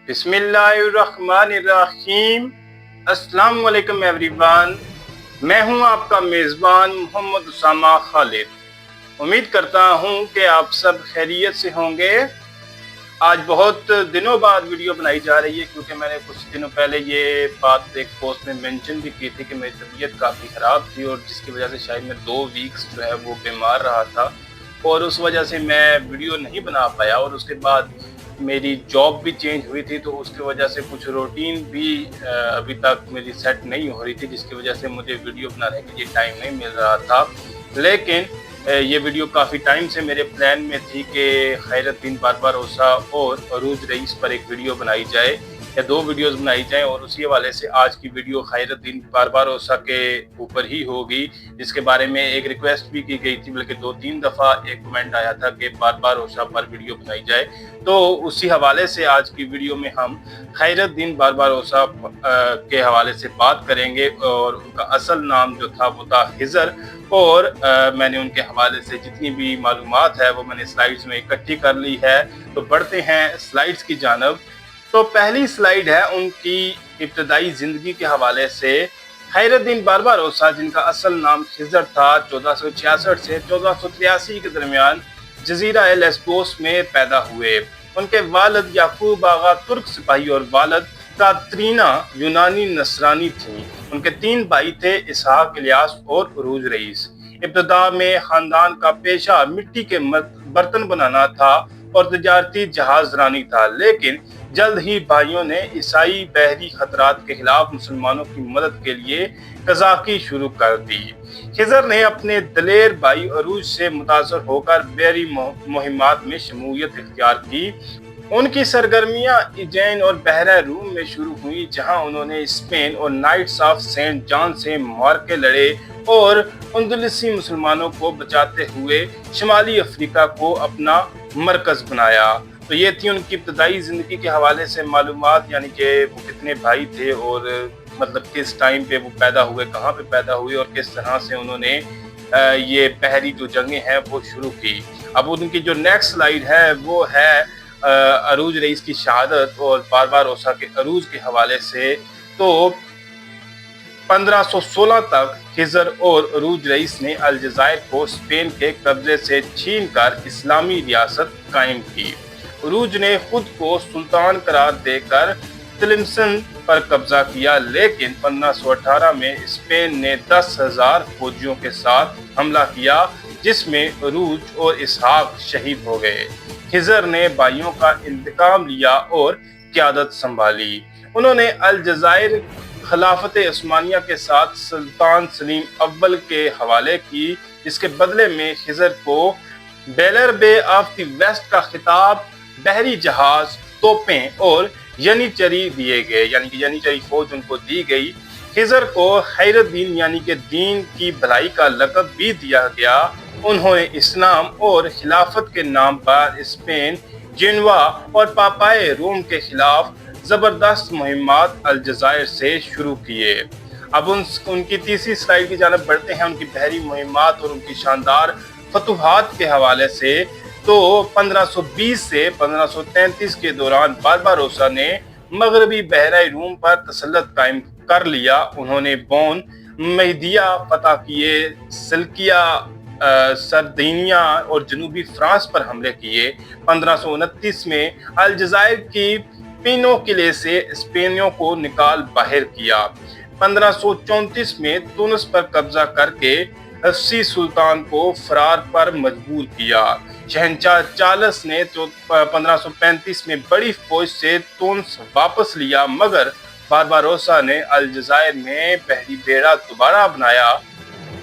बिस्मिल्लाहिर्रहमानिर्रहीम। अस्सलाम वालेकुम एवरीवन। मैं हूं आपका मेज़बान मोहम्मद उसामा खालिद। उम्मीद करता हूं कि आप सब खैरियत से होंगे। आज बहुत दिनों बाद वीडियो बनाई जा रही है क्योंकि मैंने कुछ दिनों पहले ये बात एक पोस्ट में मेंशन भी की थी कि मेरी तबीयत काफ़ी ख़राब थी और जिसकी वजह से शायद मैं 2 वीक्स जो है वो बीमार रहा था और उस वजह से मैं वीडियो नहीं बना पाया। और उसके बाद मेरी जॉब भी चेंज हुई थी तो उसकी वजह से कुछ रूटीन भी अभी तक मेरी सेट नहीं हो रही थी, जिसकी वजह से मुझे वीडियो बनाने के लिए टाइम नहीं मिल रहा था। लेकिन ये वीडियो काफ़ी टाइम से मेरे प्लान में थी कि खैरुद्दीन बारबारोसा और अरूज रईस पर एक वीडियो बनाई जाए या 2 वीडियोस बनाई जाएं और उसी हवाले से आज की वीडियो खैरुद्दीन बारबारोसा के ऊपर ही होगी, जिसके बारे में एक रिक्वेस्ट भी की गई थी, बल्कि 2-3 दफ़ा एक कमेंट आया था कि बारबारोसा पर वीडियो बनाई जाए। तो उसी हवाले से आज की वीडियो में हम खैरुद्दीन बारबारोसा के हवाले से बात करेंगे और उनका असल नाम जो था वो था खिज़र। और मैंने उनके हवाले से जितनी भी मालूमात है वो मैंने स्लाइड्स में इकट्ठी कर ली है। तो बढ़ते हैं स्लाइड्स की जानब। तो पहली स्लाइड है उनकी इब्तदाई ज़िंदगी के हवाले से। खैरुद्दीन बारबारोसा, जिनका असल नाम खिज़र था, 1466 से 1483 के दरमियान जजीरा लेस्बोस में पैदा हुए। उनके वालिद याकूब आगा तुर्क सिपाही और वालिद कातरीना यूनानी नसरानी थी। उनके 3 भाई थे, इसहाक, इलियास और अरूज रईस। इब्तदा में खानदान का पेशा मिट्टी के बर्तन बनाना था और तजारती जहाज रानी था, लेकिन जल्द ही भाइयों ने ईसाई बहरी खतरात के खिलाफ मुसलमानों की मदद के लिए कज़ाकी शुरू कर दी। खिज़र ने अपने दलेर भाई अरूज से मुतासर होकर बहरी मुहिमात में शमूलियत इख्तियार की। उनकी सरगर्मियां इजैन और बहरा रूम में शुरू हुई, जहां उन्होंने स्पेन और नाइट्स ऑफ सेंट जॉन से मार्के लड़े और अंदलुसी मुसलमानों को बचाते हुए शुमाली अफ्रीका को अपना मरकज बनाया। तो ये थी उनकी इब्तदाई ज़िंदगी के हवाले से मालूमात, यानी कि वो कितने भाई थे और मतलब किस टाइम पे वो पैदा हुए, कहाँ पे पैदा हुए और किस तरह से उन्होंने ये बहरी जो जंगें हैं वो शुरू की। अब उनकी जो नेक्स्ट स्लाइड है वो है अरूज रईस की शहादत और बारबारोसा के अरूज के हवाले से। तो 1516 तक खिज़र और अरूज रईस ने अलजायर को स्पेन के कब्जे से छीनकर इस्लामी रियासत कायम की। अरूज ने खुद को सुल्तान करार देकर तिलिमसन पर कब्जा किया, लेकिन 1518 में स्पेन ने 10,000 फौजियों के साथ हमला किया, जिसमें अरूज और इसहाक शहीद हो गए। खिज़र ने भाइयों का इंतकाम लिया और क़यादत संभाली। उन्होंने अलजायर खिलाफत उस्मानिया के साथ सुल्तान सलीम अव्वल के हवाले की, जिसके बदले में खिज़र को बेलर बे ऑफ द वेस्ट का खिताब, बहरी जहाज, तोपें और यनीचरी दिए गए, यानी कि यनीचरी फौज उनको दी गई। खिज़र को खैरुद्दीन यानी कि दीन की भलाई का लक़ब भी दिया गया। उन्होंने इस्लाम और खिलाफत के नाम पर स्पेन, जेनवा और पापाए रोम के खिलाफ ज़बरदस्त मुहिमात अलजायर से शुरू किए। अब उनकी तीसरी स्लाइड की जानब बढ़ते हैं, उनकी बहरी मुहिमात और उनकी शानदार फतुहात के हवाले से। तो 1520 से 1533 के दौरान बारबारोसा ने मगरबी बहरा रूम पर तसल्लुत कायम कर लिया। उन्होंने बोन, मेहदिया फतह किए, सिल्किया, सरदीनिया और जनूबी फ्रांस पर हमले किए। 1529 में अलजायर की पिनो किले से स्पेनियों को निकाल बाहर किया। 1534 में तुनिस पर कब्जा करके हफ्सी सुल्तान को फरार पर मजबूर किया। शहंशाह चार्ल्स ने 1535 में बड़ी फौज से तुनिस वापस लिया, मगर बारबारोसा ने अलजायर में बहरी बेड़ा दोबारा बनाया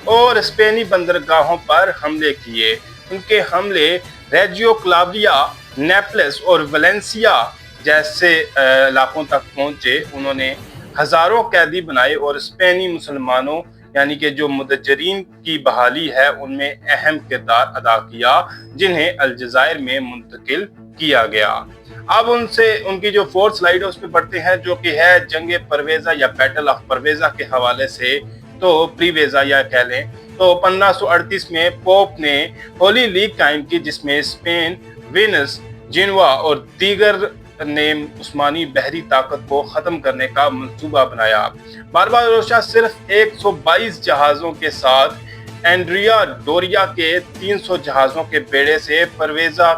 और स्पेनी बंदरगाहों पर हमले किए। उनके हमले रेजियो क्लाविया, नेपल्स और वलेंसिया जैसे इलाकों तक पहुंचे। उन्होंने हजारों कैदी बनाए और स्पेनी मुसलमानों यानी कि जो मुदज्जरीन की बहाली है उनमें अहम किरदार अदा किया, जिन्हें अलजायर में मुंतकिल किया गया। अब उनकी जो 4th स्लाइड है उस पर बढ़ते हैं, जो कि है जंग परवेज़ा या बैटल ऑफ परवेज़ा के हवाले से। तो प्रीवेज़ा या कह लें। तो 1538 में पोप ने होली लीग कायम की, जिसमें स्पेन, वेनिस, जेनवा और दीगर نے عثمانی بحری طاقت کو ختم کرنے کا منصوبہ بنایا۔ بارباروسا صرف 122 جہازوں کے ساتھ اینڈریا ڈوریا کے 300 جہازوں کے بیڑے سے پرویزا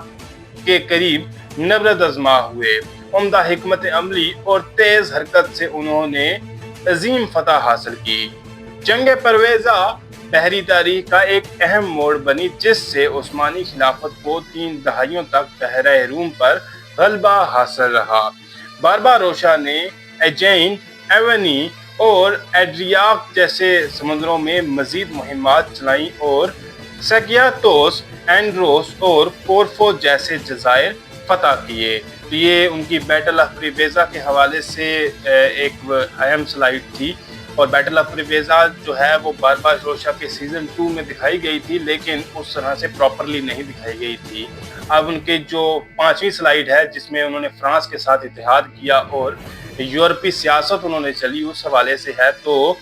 کے قریب نبرد آزما ہوئے۔ عمدہ حکمت عملی اور تیز حرکت سے انہوں نے عظیم فتح حاصل کی۔ جنگ پرویزا بحری تاریخ کا ایک اہم موڑ بنی، جس سے عثمانی خلافت کو 3 دہائیوں تک بحیرہ روم پر غلبہ حاصل رہا۔ بارباروسا نے ایجین، ایونی اور ایڈریاک جیسے سمندروں میں مزید مہمات چلائیں اور سکیاتوس، اینڈروس اور کورفو جیسے جزائر فتح کیے۔ تو یہ ان کی بیٹل آف پرویزا کے حوالے سے ایک اہم سلائیڈ تھی، اور بیٹل آف پرویزا جو ہے وہ بارباروسا کے سیزن 2 میں دکھائی گئی تھی، لیکن اس طرح سے پراپرلی نہیں دکھائی گئی تھی۔ اب ان کے جو 5ویں سلائیڈ ہے جس میں انہوں نے فرانس کے ساتھ اتحاد کیا اور یورپی سیاست انہوں نے چلی، اس حوالے سے ہے۔ تو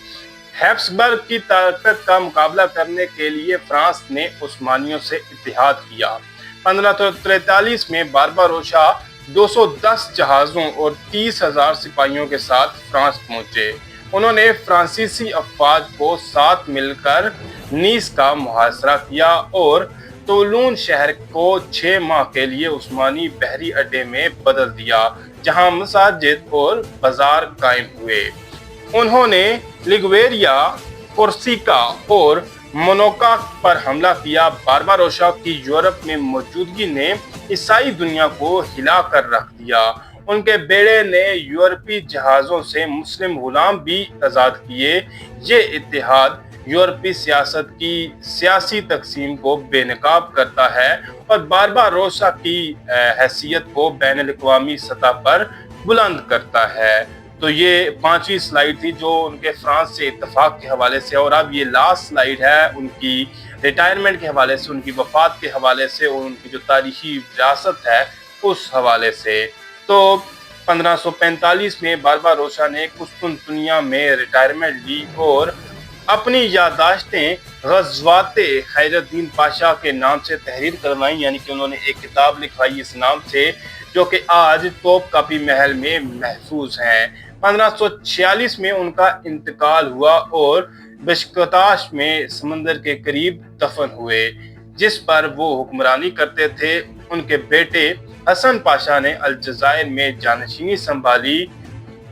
ہیبسبرگ کی طاقت کا مقابلہ کرنے کے لیے فرانس نے عثمانیوں سے اتحاد کیا۔ 1543 میں بارباروسا 210 جہازوں اور 30,000 سپاہیوں کے ساتھ فرانس پہنچے۔ انہوں نے فرانسیسی افواج کو ساتھ مل کر نیس کا محاصرہ کیا اور تولون شہر کو 6 ماہ کے لیے عثمانی بحری اڈے میں بدل دیا، جہاں مساجد اور بازار قائم ہوئے۔ انہوں نے لیگویریا، کورسیکا اور موناکو پر حملہ کیا۔ بارباروسا کی یورپ میں موجودگی نے عیسائی دنیا کو ہلا کر رکھ دیا۔ ان کے بیڑے نے یورپی جہازوں سے مسلم غلام بھی آزاد کیے۔ یہ اتحاد یورپی سیاست کی سیاسی تقسیم کو بے نقاب کرتا ہے اور بارباروسا کی حیثیت کو بین الاقوامی سطح پر بلند کرتا ہے۔ تو یہ 5ویں سلائیڈ تھی جو ان کے فرانس سے اتفاق کے حوالے سے، اور اب یہ لاسٹ سلائیڈ ہے ان کی ریٹائرمنٹ کے حوالے سے، ان کی وفات کے حوالے سے اور ان کی جو تاریخی وراثت ہے اس حوالے سے۔ تو 1545 میں بارباروسا نے قسطنطنیہ میں ریٹائرمنٹ لی اور اپنی یادداشتیں غزوات خیر الدین پاشا کے نام سے تحریر کروائیں، یعنی کہ انہوں نے ایک کتاب لکھوائی اس نام سے، جو کہ آج توپ کاپی محل میں محفوظ ہیں۔ 1546 میں ان کا انتقال ہوا اور بشکتاش میں سمندر کے قریب دفن ہوئے، جس پر وہ حکمرانی کرتے تھے۔ ان کے بیٹے حسن پاشا نے الجزائر میں جانشینی سنبھالی۔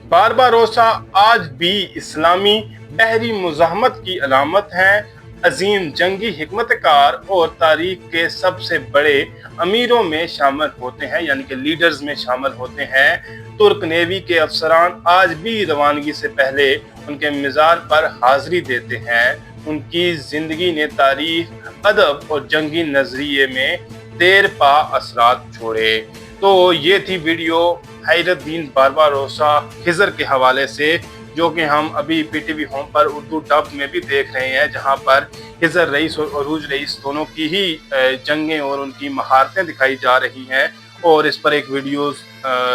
بارباروسا آج بھی اسلامی بحری مزاحمت کی علامت ہیں۔ عظیم جنگی حکمت کار اور تاریخ کے سب سے بڑے امیروں میں شامل ہوتے ہیں، یعنی کہ لیڈرز میں شامل ہوتے ہیں۔ ترک نیوی کے افسران آج بھی روانگی سے پہلے ان کے مزار پر حاضری دیتے ہیں۔ ان کی زندگی نے تاریخ، ادب اور جنگی نظریے میں دیر پا اثرات چھوڑے۔ تو یہ تھی ویڈیو خیر الدین بارباروسا خضر کے حوالے سے، جو کہ ہم ابھی پی ٹی وی ہوم پر اردو ڈب میں بھی دیکھ رہے ہیں، جہاں پر خضر رئیس اور عروج رئیس دونوں کی ہی جنگیں اور ان کی مہارتیں دکھائی جا رہی ہیں، اور اس پر ایک ویڈیوز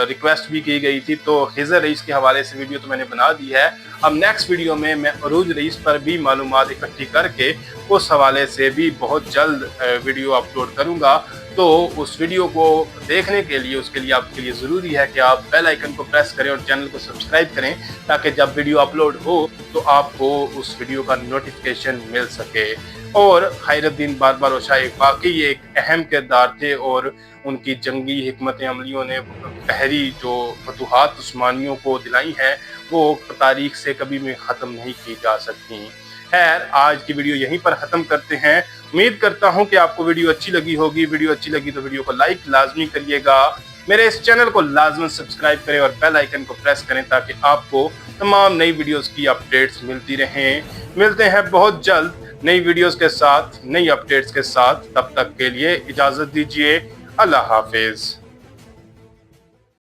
ریکویسٹ بھی کی گئی تھی۔ تو خضر رئیس کے حوالے سے ویڈیو تو میں نے بنا دی ہے، اب نیکسٹ ویڈیو میں عروج رئیس پر بھی معلومات اکٹھی کر کے اس حوالے سے بھی بہت جلد ویڈیو اپلوڈ کروں گا۔ تو اس ویڈیو کو دیکھنے کے لیے، اس کے لیے آپ کے لیے ضروری ہے کہ آپ بیل آئیکن کو پریس کریں اور چینل کو سبسکرائب کریں، تاکہ جب ویڈیو اپلوڈ ہو تو آپ کو اس ویڈیو کا نوٹیفیکیشن مل سکے۔ اور خیر الدین بارباروسا واقعی ایک اہم کردار تھے، اور ان کی جنگی حکمت عملیوں نے بحری جو فتوحات عثمانیوں کو دلائی ہیں وہ تاریخ سے کبھی بھی ختم نہیں کی جا سکتی۔ خیر، آج کی ویڈیو یہیں پر ختم کرتے ہیں۔ امید کرتا ہوں کہ آپ کو ویڈیو اچھی لگی ہوگی۔ ویڈیو اچھی لگی تو ویڈیو کو لائک لازمی کریے گا، میرے اس چینل کو لازمی سبسکرائب کریں اور بیل آئیکن کو پریس کریں، تاکہ آپ کو تمام نئی ویڈیوز کی اپڈیٹس ملتی رہیں۔ ملتے ہیں بہت جلد نئی ویڈیوز کے ساتھ، نئی اپڈیٹس کے ساتھ۔ تب تک کے لیے اجازت دیجیے، اللہ حافظ۔